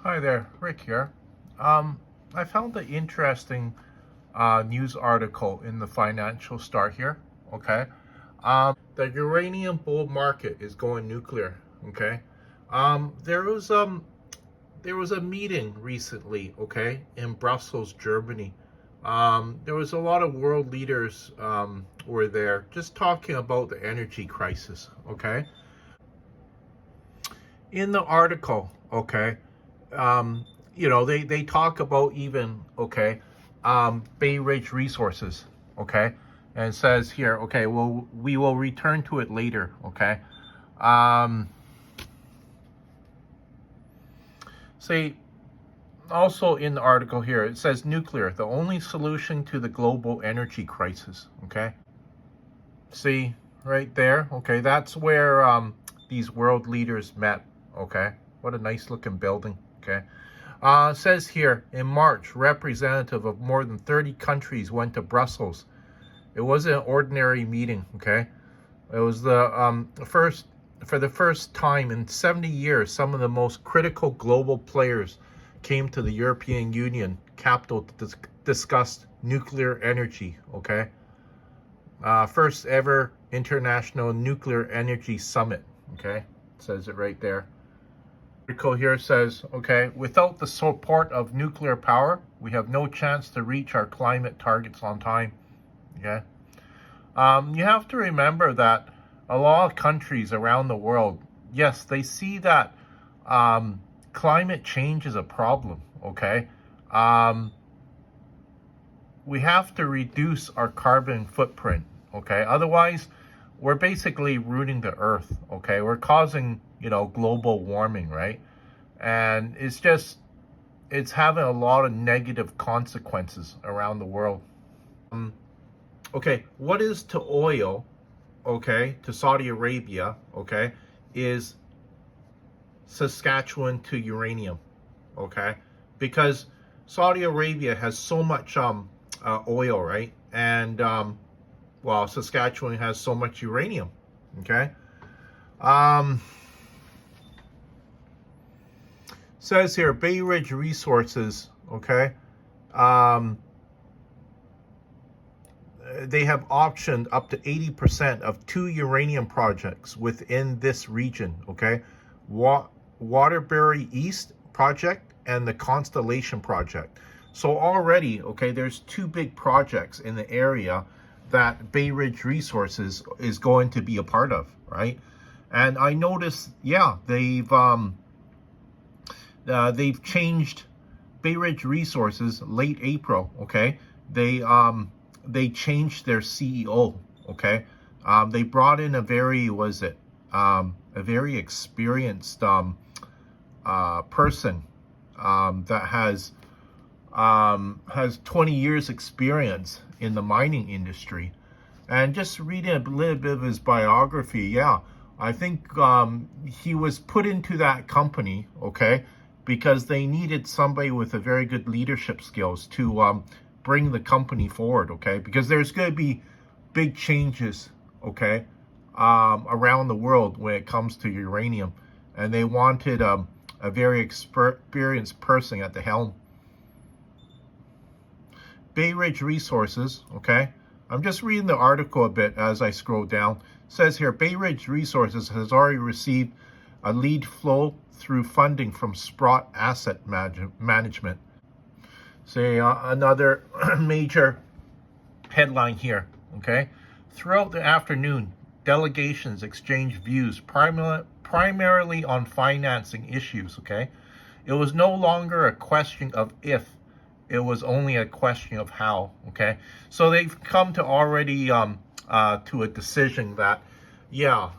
Hi there, Rick here. I found an interesting news article in the Financial Star here. Okay, the uranium bull market is going nuclear. Okay, um, there was um there was a meeting recently. Okay, in Brussels, Germany. There was a lot of world leaders were there, just talking about the energy crisis. Okay, in the article. Okay, um, they talk about even, Bayridge resources, okay, and it says here, okay, well, we will return to it later, okay. Um, see, also in the article here, it says nuclear, the only solution to the global energy crisis, okay. See, right there, okay, that's where these world leaders met, okay. What a nice looking building, okay. Says here, in March, representative of more than 30 countries went to Brussels. It wasn't an ordinary meeting, okay? It was for the first time in 70 years, some of the most critical global players came to the European Union capital to discuss nuclear energy, okay? First ever international nuclear energy summit, okay? It says it right there. Article here says, okay, without the support of nuclear power, we have no chance to reach our climate targets on time. Okay. You have to remember that a lot of countries around the world, yes, they see that climate change is a problem. Okay. Um, we have to reduce our carbon footprint. Okay. Otherwise, we're basically ruining the earth. Okay. We're causing, global warming, right? And it's having a lot of negative consequences around the world. Okay, what is to oil, okay, to Saudi Arabia, okay, is Saskatchewan to uranium, okay? Because Saudi Arabia has so much oil, right? And well, Saskatchewan has so much uranium, okay? Um, says here, Bay Ridge Resources, okay? Um, they have optioned up to 80% of two uranium projects within this region, okay? Waterbury East project and the Constellation project. So already, okay, there's two big projects in the area that Bay Ridge Resources is going to be a part of, right? And I noticed, yeah, they've changed Bay Ridge Resources late April, okay? They changed their CEO, okay? They brought in a very experienced person that has 20 years experience in the mining industry. And just reading a little bit of his biography, yeah, I think he was put into that company, okay, because they needed somebody with a very good leadership skills to bring the company forward, okay, because there's going to be big changes, okay, around the world when it comes to uranium, and they wanted a very experienced person at the helm. Bay Ridge Resources, okay, I'm just reading the article a bit as I scroll down. It says here, Bay Ridge Resources has already received a lead flow through funding from Sprott Asset Management. Say another major headline here, okay? Throughout the afternoon, delegations exchanged views primarily on financing issues, okay? It was no longer a question of if, it was only a question of how, okay? So they've come to already to a decision that, yeah,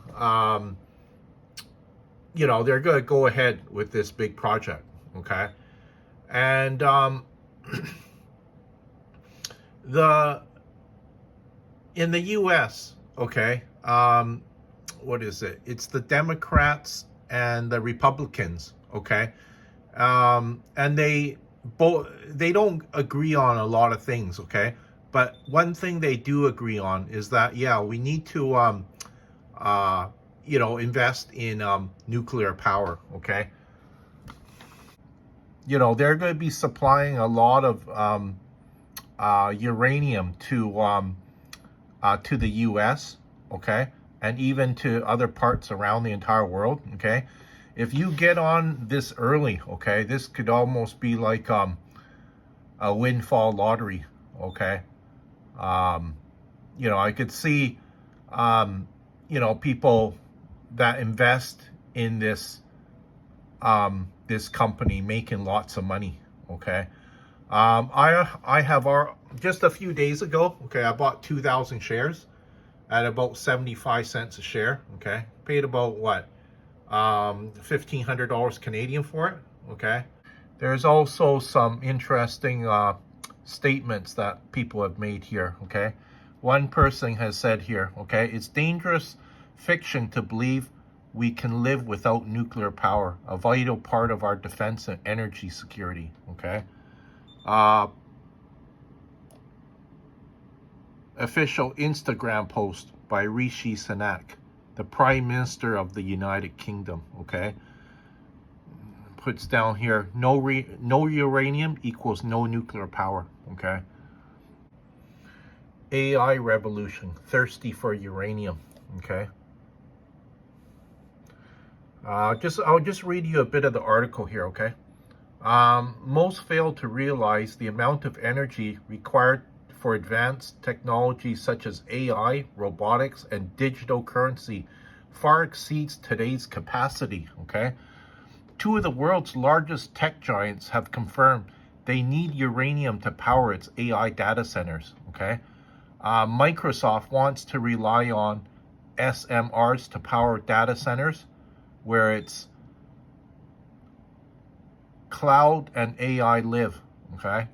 they're going to go ahead with this big project, okay? And the in the U.S., okay, what is it? It's the Democrats and the Republicans, okay, and they don't agree on a lot of things, okay, but one thing they do agree on is that, yeah, we need to invest in nuclear power, okay. you know, they're going to be supplying a lot of uranium to the U.S., okay, and even to other parts around the entire world, okay. If you get on this early, okay, this could almost be like a windfall lottery, okay. You know, I could see, you know, people that invest in this this company making lots of money, okay. I have just a few days ago, okay, I bought 2,000 shares at about 75 cents a share, okay. Paid about what, $1,500 Canadian for it, okay. There's also some interesting statements that people have made here, okay. One person has said here, okay, it's dangerous fiction to believe we can live without nuclear power, a vital part of our defense and energy security, okay. Official Instagram post by Rishi Sunak, the Prime Minister of the United Kingdom, okay, puts down here, no uranium equals no nuclear power, okay. AI revolution, thirsty for uranium, okay. I'll just read you a bit of the article here, okay. Most fail to realize the amount of energy required for advanced technologies such as AI, robotics, and digital currency far exceeds today's capacity, okay? Two of the world's largest tech giants have confirmed they need uranium to power its AI data centers, okay? Microsoft wants to rely on SMRs to power data centers, where its cloud and AI live, okay?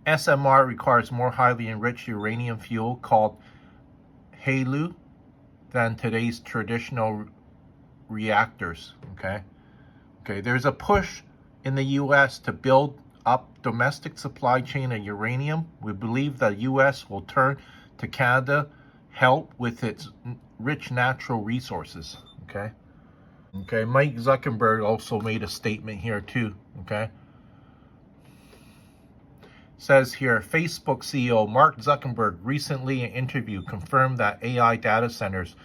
SMR requires more highly enriched uranium fuel called HALEU than today's traditional reactors, okay? Okay, there's a push in the U.S. to build up domestic supply chain of uranium. We believe the U.S. will turn to Canada help with its rich natural resources, okay? Okay, Mike Zuckerberg also made a statement here too, okay? Says here, Facebook CEO Mark Zuckerberg recently in an interview confirmed that AI data centers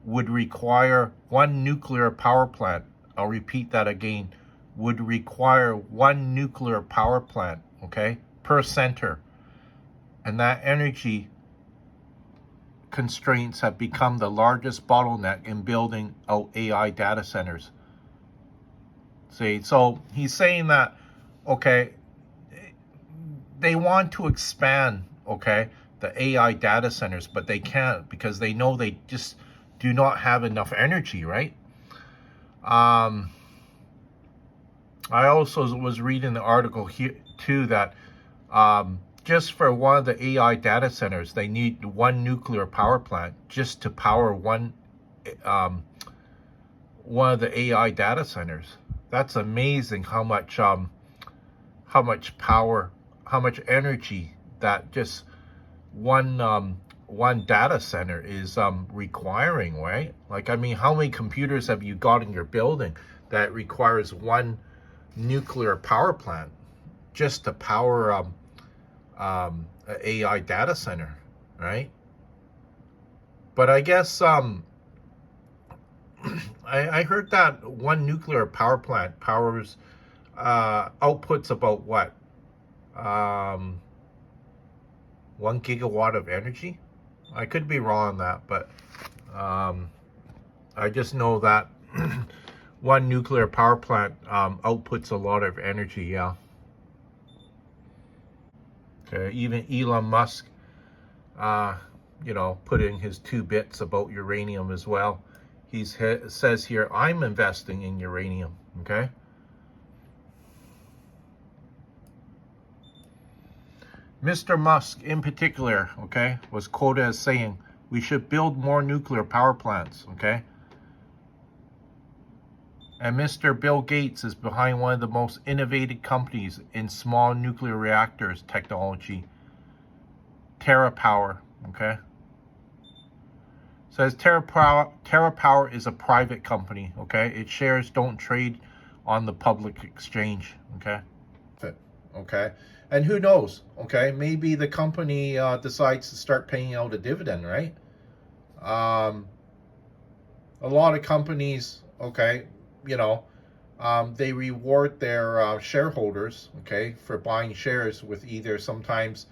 would require one nuclear power plant. I'll repeat that again. Would require one nuclear power plant, okay, per center. And that energy constraints have become the largest bottleneck in building out AI data centers. See, so he's saying that, okay, they want to expand, okay, the AI data centers, but they can't because they know they just do not have enough energy, right? I also was reading the article here too that just for one of the AI data centers, they need one nuclear power plant just to power one of the AI data centers. That's amazing how much power, how much energy that just one data center is requiring, right? Like, I mean, how many computers have you got in your building that requires one nuclear power plant just to power an AI data center, right? But I guess I heard that one nuclear power plant powers outputs about what, 1 gigawatt of energy. I could be wrong on that, but I just know that one nuclear power plant outputs a lot of energy, yeah. Okay, even Elon Musk, you know, put in his 2 bits about uranium as well. He says here, I'm investing in uranium, okay? Mr. Musk, in particular, okay, was quoted as saying, we should build more nuclear power plants, okay? And Mr. Bill Gates is behind one of the most innovative companies in small nuclear reactors technology, TerraPower, okay? Says TerraPower is a private company, okay? Its shares don't trade on the public exchange. Okay. Okay. And who knows? Okay. Maybe the company decides to start paying out a dividend, right? Um, a lot of companies, okay, you know, they reward their shareholders, okay, for buying shares with either sometimes,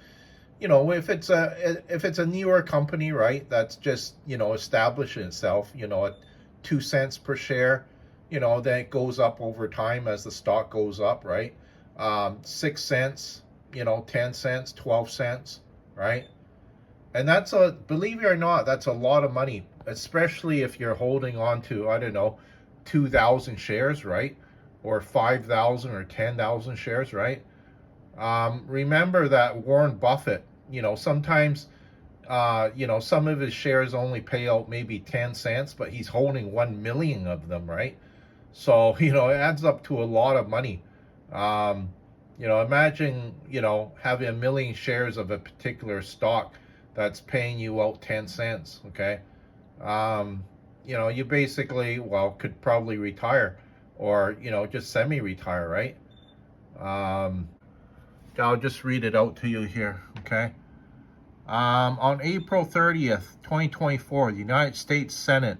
you know, if it's a newer company, right, that's just, you know, establishing itself, you know, at 2 cents per share, you know, then it goes up over time as the stock goes up, right? 6 cents, you know, 10 cents, 12 cents, right? And that's a, believe it or not, that's a lot of money, especially if you're holding on to, I don't know, 2,000 shares, right? Or 5,000 or 10,000 shares, right? Remember that Warren Buffett, you know, sometimes, you know, some of his shares only pay out maybe 10 cents, but he's holding 1 million of them, right? So, you know, it adds up to a lot of money. Um, you know, imagine, you know, having 1 million shares of a particular stock that's paying you out 10 cents, okay? Um, you know, you basically, well, could probably retire or, you know, just semi-retire, right? Um, I'll just read it out to you here, okay? On April 30th, 2024, the United States Senate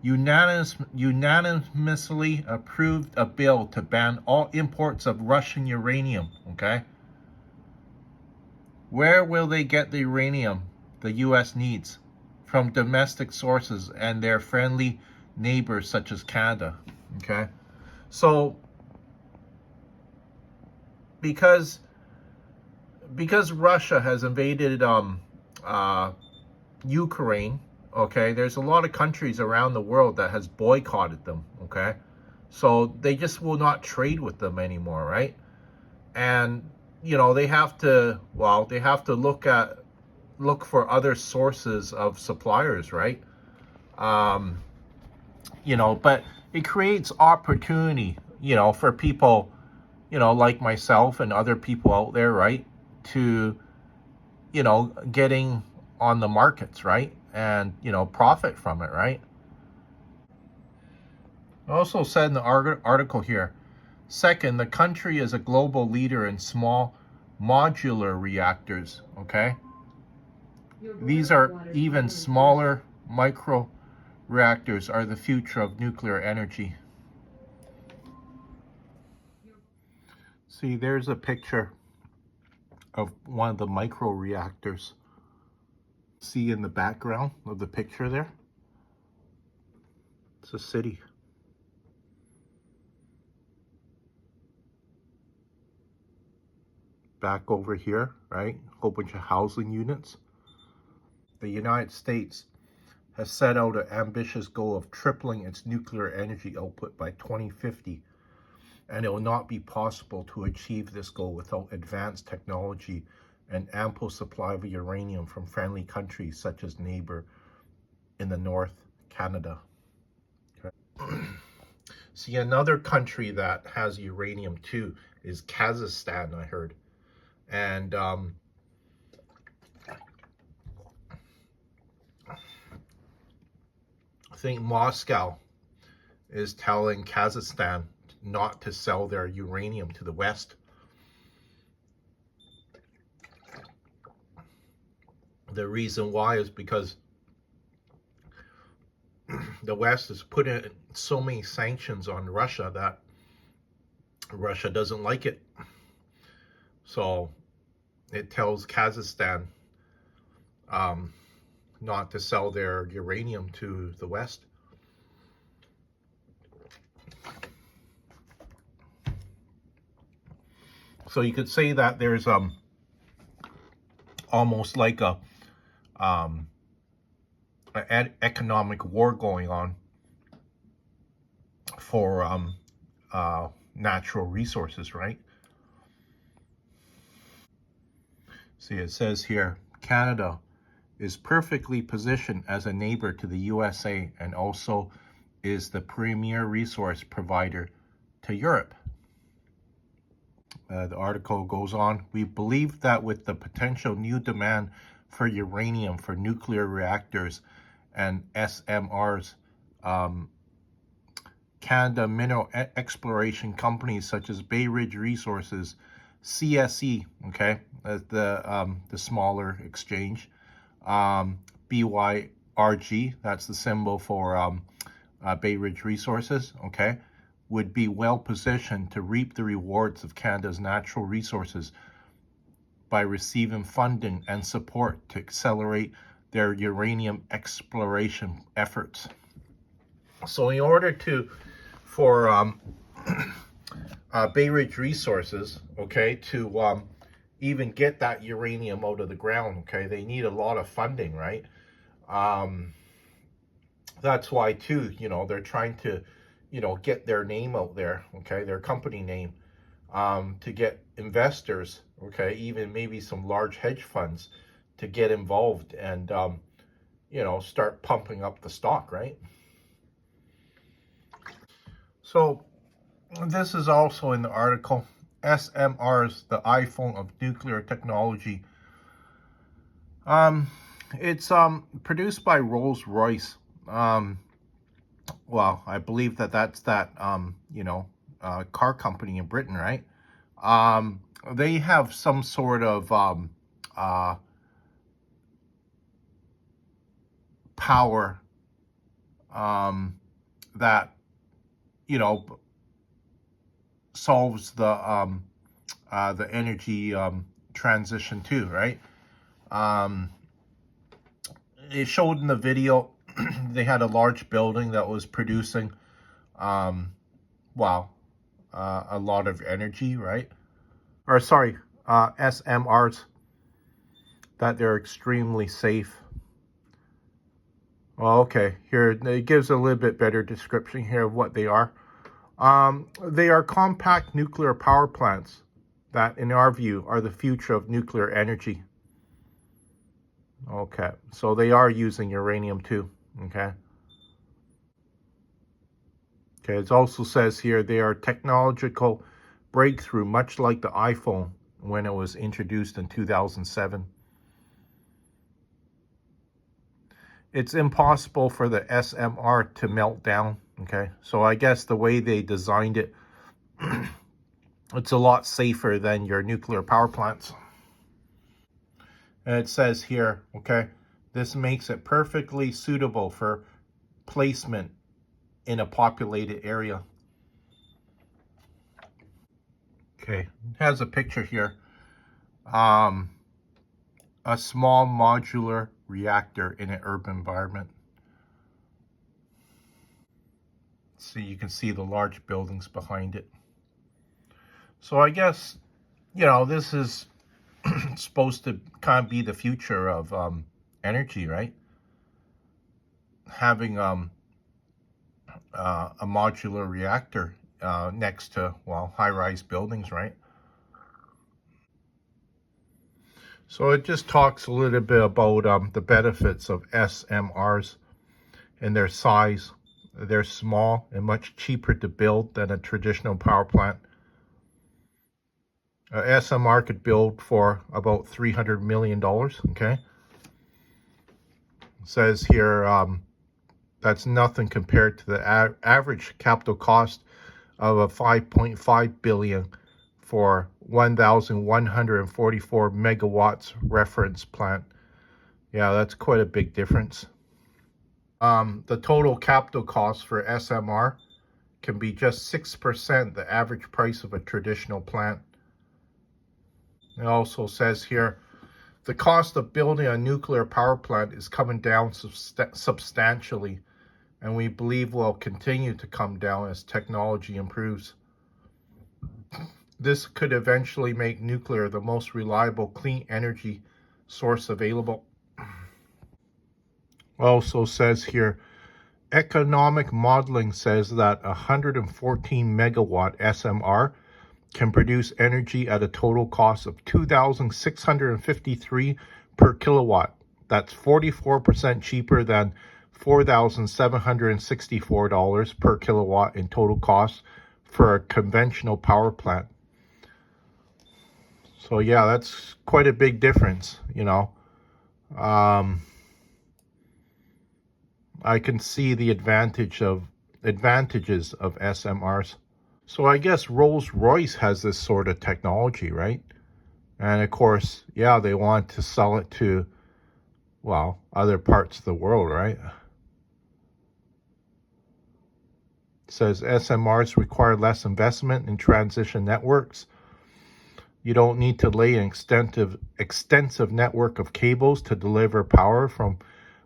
unanimously approved a bill to ban all imports of Russian uranium, okay? Where will they get the uranium the U.S. needs? From domestic sources and their friendly neighbors such as Canada, okay? So, because Russia has invaded Ukraine, okay, there's a lot of countries around the world that has boycotted them, okay? So they just will not trade with them anymore, right? And, you know, they have to, well, they have to look for other sources of suppliers, right? You know, but it creates opportunity, you know, for people, you know, like myself and other people out there, right? To, you know, getting on the markets, right? And, you know, profit from it, right? Also said in the article here, second, the country is a global leader in small modular reactors, okay? These are even smaller micro reactors are the future of nuclear energy. See, there's a picture of one of the micro reactors. See in the background of the picture there? It's a city. Back over here, right? A whole bunch of housing units. The United States has set out an ambitious goal of tripling its nuclear energy output by 2050, and it will not be possible to achieve this goal without advanced technology and ample supply of uranium from friendly countries such as neighbor in the north, Canada. Okay. See, another country that has uranium too is Kazakhstan, I heard. And I think Moscow is telling Kazakhstan not to sell their uranium to the West. The reason why is because the West has put in so many sanctions on Russia that Russia doesn't like it. So it tells Kazakhstan not to sell their uranium to the West. So you could say that there's almost like a an economic war going on for natural resources, right? See, it says here, Canada is perfectly positioned as a neighbor to the USA and also is the premier resource provider to Europe. The article goes on, we believe that with the potential new demand for uranium for nuclear reactors and SMRs, Canada mineral exploration companies such as Bayridge Resources, CSE, okay, the smaller exchange, BYRG, that's the symbol for Bayridge Resources, okay, would be well positioned to reap the rewards of Canada's natural resources by receiving funding and support to accelerate their uranium exploration efforts. So in order for Bayridge Resources, okay, to even get that uranium out of the ground, okay, they need a lot of funding, right? That's why too, they're trying to, get their name out there, okay, their company name, to get investors, okay, even maybe some large hedge funds to get involved and, start pumping up the stock, right? So this is also in the article, SMRs, the iPhone of nuclear technology. It's produced by Rolls-Royce. Well, I believe that's that car company in Britain, right? They have some sort of power that solves the energy transition too, right? It showed in the video they had a large building that was producing a lot of energy, right? Or sorry, SMRs, that they're extremely safe. Well, okay, here it gives a little bit better description here of what they are. They are compact nuclear power plants that, in our view, are the future of nuclear energy. Okay, so they are using uranium too, okay? Okay, it also says here they are technological breakthrough, much like the iPhone when it was introduced in 2007. It's impossible for the SMR to melt down, okay? So I guess the way they designed it, it's a lot safer than your nuclear power plants. And it says here, okay, this makes it perfectly suitable for placement in a populated area. Okay, it has a picture here. A small modular reactor in an urban environment. So you can see the large buildings behind it. So I guess, this is supposed to kind of be the future of energy, right? Having a modular reactor next to, high-rise buildings, right? So it just talks a little bit about the benefits of SMRs and their size. They're small and much cheaper to build than a traditional power plant. SMR could build for about $300 million, okay? It says here that's nothing compared to the average capital cost of a $5.5 billion for 1,144 megawatts reference plant. Yeah, that's quite a big difference. The total capital cost for SMR can be just 6% the average price of a traditional plant. It also says here, the cost of building a nuclear power plant is coming down substantially, and we believe will continue to come down as technology improves. This could eventually make nuclear the most reliable clean energy source available. Also says here, economic modeling says that 114 megawatt SMR can produce energy at a total cost of $2,653 per kilowatt. That's 44% cheaper than $4,764 per kilowatt in total cost for a conventional power plant. So yeah, that's quite a big difference, I can see the advantage of advantages of SMRs. So I guess Rolls-Royce has this sort of technology, right? And of course, yeah, they want to sell it to, well, other parts of the world, right? It says SMRs require less investment in transition networks. You don't need to lay an extensive network of cables to deliver power from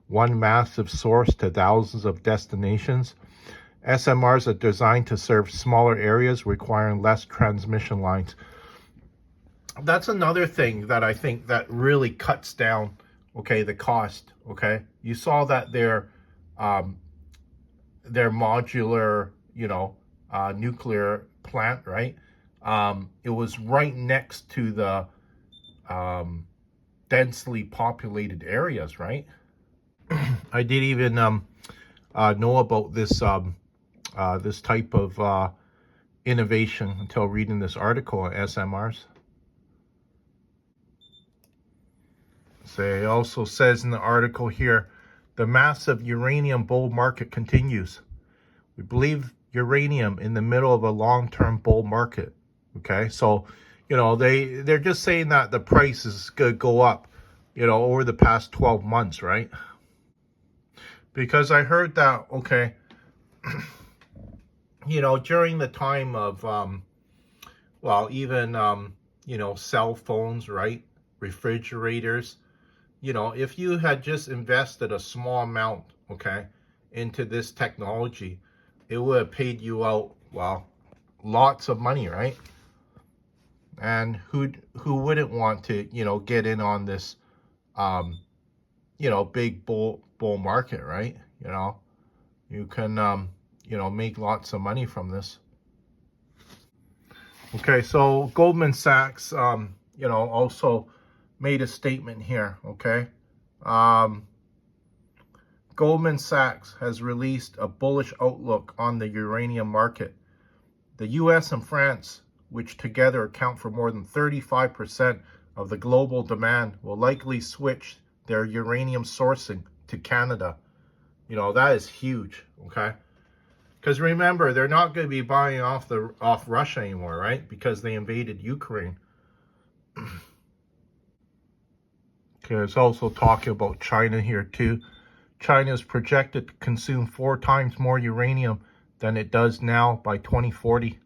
one massive source to thousands of destinations. SMRs are designed to serve smaller areas requiring less transmission lines. That's another thing that I think that really cuts down, okay, the cost, okay? You saw that their modular, nuclear plant, right? It was right next to the densely populated areas, right? I didn't even know about this this type of innovation until reading this article on SMRs. So it also says in the article here, the massive uranium bull market continues. We believe uranium in the middle of a long-term bull market. Okay, so they're just saying that the price is going to go up, over the past 12 months, right? Because I heard that, okay, during the time of even cell phones, right, refrigerators, if you had just invested a small amount, okay, into this technology, it would have paid you out, well, lots of money, right? And who wouldn't want to, get in on this, big bull market, right? You can, make lots of money from this. Okay, so Goldman Sachs, also made a statement here, okay? Goldman Sachs has released a bullish outlook on the uranium market. The US and France, which together account for more than 35% of the global demand, will likely switch their uranium sourcing to Canada. That is huge, okay? Because remember, they're not going to be buying off Russia anymore, right? Because they invaded Ukraine. Okay, it's also talking about China here too. China is projected to consume 4 times more uranium than it does now by 2040.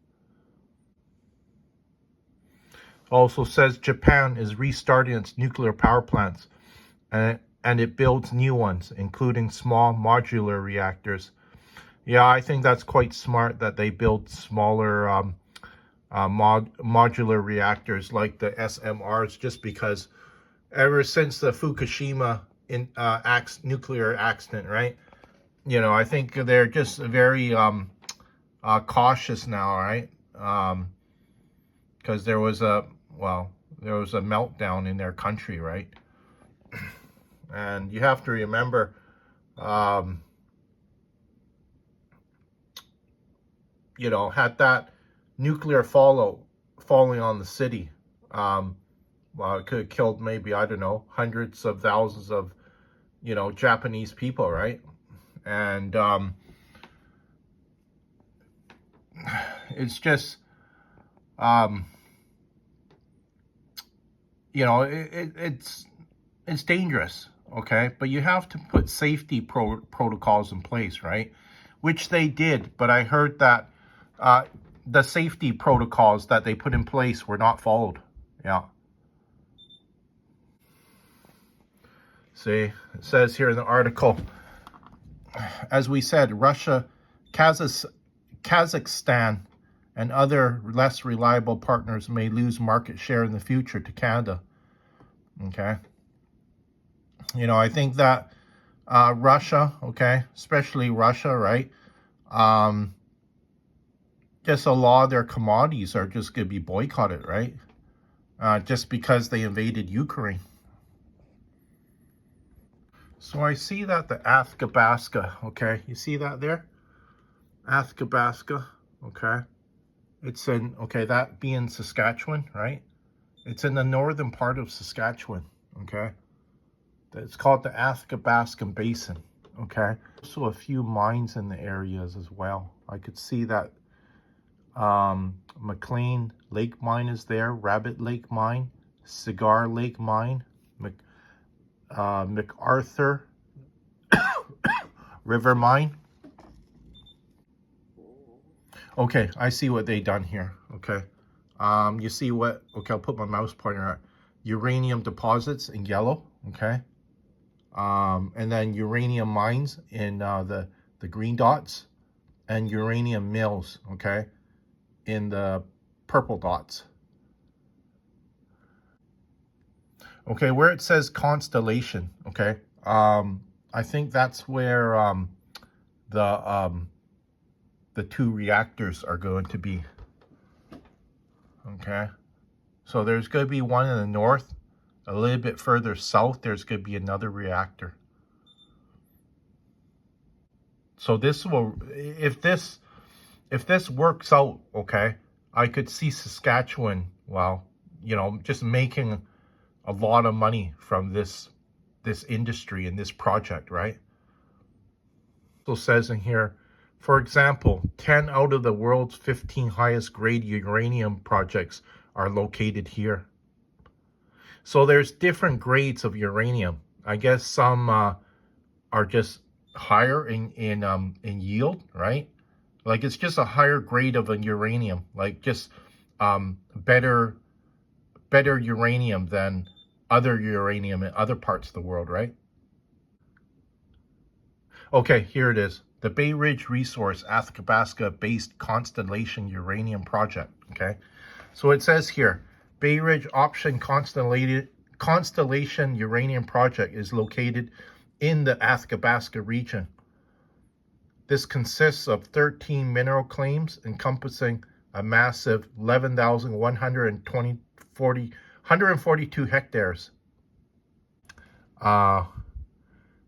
Also says Japan is restarting its nuclear power plants, and it builds new ones, including small modular reactors. Yeah, I think that's quite smart that they build smaller modular reactors like the SMRs, just because ever since the Fukushima nuclear accident, right? I think they're just very cautious now, right? Because there was a meltdown in their country, right? And you have to remember, had that nuclear falling on the city, it could have killed maybe, I don't know, hundreds of thousands of, Japanese people, right? And it's just, it's dangerous, okay? But you have to put safety protocols in place, right? Which they did, but I heard that the safety protocols that they put in place were not followed. Yeah. See, it says here in the article, as we said, Russia, Kazakhstan, and other less reliable partners may lose market share in the future to Canada. Okay. I think that Russia, okay, especially Russia, right? Just a lot of their commodities are just going to be boycotted, right? Just because they invaded Ukraine. So I see that the Athabasca, okay, you see that there? Athabasca, okay. It's in, okay, that being Saskatchewan, right? It's in the northern part of Saskatchewan, okay? It's called the Athabascan Basin, Okay. Also a few mines in the areas as well. I could see that McLean Lake Mine is there, Rabbit Lake Mine, Cigar Lake Mine, MacArthur River Mine. Okay, I see what they done here. Okay. You see what, okay, I'll put my mouse pointer at uranium deposits in yellow, okay? And then uranium mines in the green dots, and uranium mills, okay, in the purple dots. Okay, where it says constellation, okay, I think that's where the two reactors are going to be. Okay, so there's going to be one in the north. A little bit further south, there's going to be another reactor. So this will, if this works out, okay, I could see Saskatchewan, well, you know, just making a lot of money from this industry and this project, right? So it says in here, for example, 10 out of the world's 15 highest grade uranium projects are located here. So there's different grades of uranium. I guess some are just higher in yield, right? Like it's just a higher grade of a uranium, like just better uranium than other uranium in other parts of the world, right? Okay, here it is. The Bay Ridge Resource Athabasca-based Constellation Uranium Project, okay? So it says here, Bay Ridge Option Constellation Uranium Project is located in the Athabasca region. This consists of 13 mineral claims encompassing a massive 142 hectares.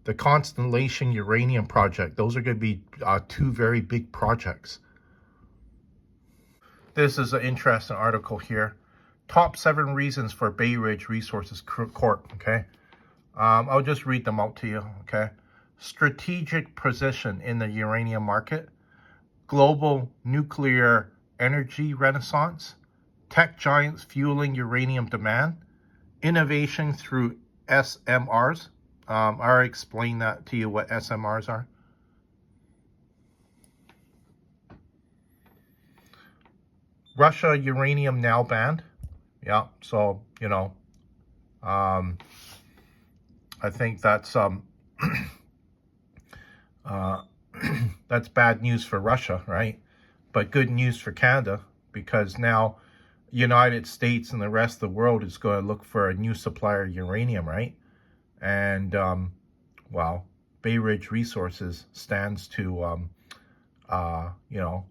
The Constellation Uranium Project, those are going to be two very big projects. This is an interesting article here. Top 7 reasons for Bay Ridge Resources Corp. Okay, I'll just read them out to you. Okay, strategic position in the uranium market, global nuclear energy renaissance, tech giants fueling uranium demand, innovation through SMRs. I already explained that to you what SMRs are. Russia uranium now banned. Yeah, so, you know, I think that's that's bad news for Russia, right? But good news for Canada, because now United States and the rest of the world is going to look for a new supplier of uranium, right? And, well, Bay Ridge Resources stands to, you know,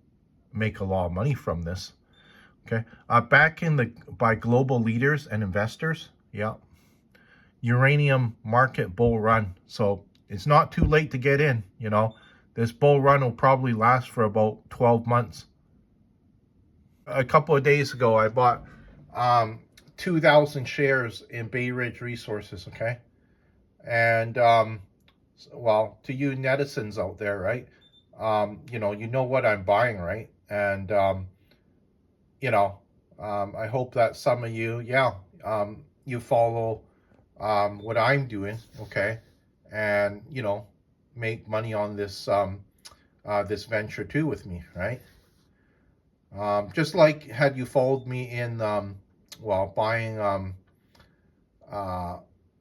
make a lot of money from this. Okay, back in by global leaders and investors. Yeah, uranium market bull run. So it's not too late to get in. You know, this bull run will probably last for about 12 months. A couple of days ago, I bought 2,000 shares in Bay Ridge Resources. Okay, and well, to you netizens out there, right? You know what I'm buying, right? And you know, I hope that some of you, you follow what I'm doing, okay, and you know, make money on this this venture too with me, right? Just like had you followed me in, well, buying,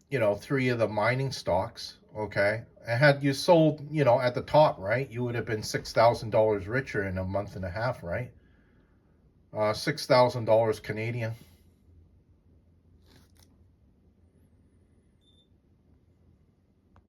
you know, 3 of the mining stocks, okay, and had you sold, you know, at the top, right, you would have been $6,000 richer in a month and a half, right? $6,000 Canadian.